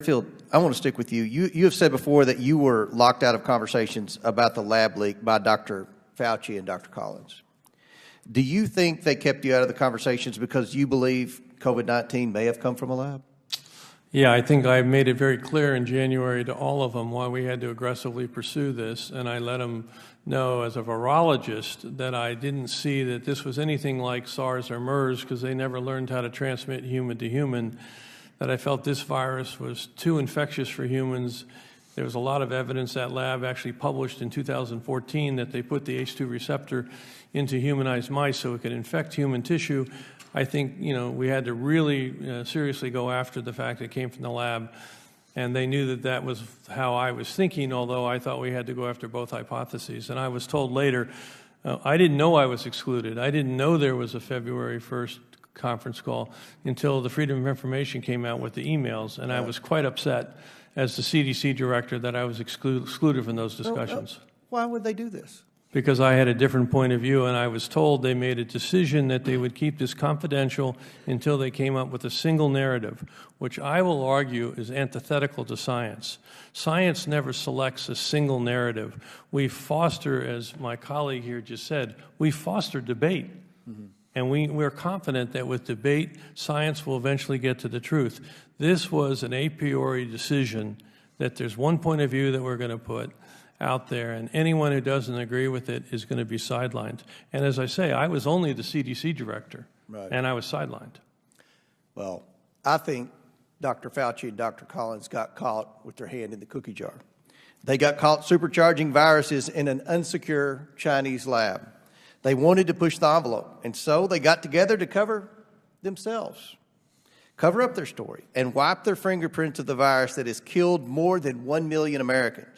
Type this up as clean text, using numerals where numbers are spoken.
Redfield, I want to stick with you. You have said before that you were locked out of conversations about the lab leak by Dr. Fauci and Dr. Collins. Do you think they kept you out of the conversations because you believe COVID-19 may have come from a lab? Yeah, I think I made it very clear in January to all of them why we had to aggressively pursue this, and I let them know as a virologist that I didn't see that this was anything like SARS or MERS because they never learned how to transmit human to human, that I felt this virus was too infectious for humans. There was a lot of evidence that lab actually published in 2014 that they put the H2 receptor into humanized mice so it could infect human tissue. I think, we had to really seriously go after the fact that it came from the lab, and they knew that that was how I was thinking, although I thought we had to go after both hypotheses. And I was told later, I didn't know I was excluded. I didn't know there was a February 1st conference call until the Freedom of Information came out with the emails, and I was quite upset as the CDC director that I was excluded from those discussions. Why would they do this? Because I had a different point of view, and I was told they made a decision that they would keep this confidential until they came up with a single narrative, which I will argue is antithetical to science. Science never selects a single narrative. We foster, as my colleague here just said, we foster debate. Mm-hmm. And we're confident that with debate, science will eventually get to the truth. This was an a priori decision that there's one point of view that we're going to put out there, and anyone who doesn't agree with it is going to be sidelined. And as I say, I was only the CDC director, and I was sidelined. Well, I think Dr. Fauci and Dr. Collins got caught with their hand in the cookie jar. They got caught supercharging viruses in an unsecure Chinese lab. They wanted to push the envelope, and so they got together to cover themselves, cover up their story, and wipe their fingerprints of the virus that has killed more than 1 million Americans.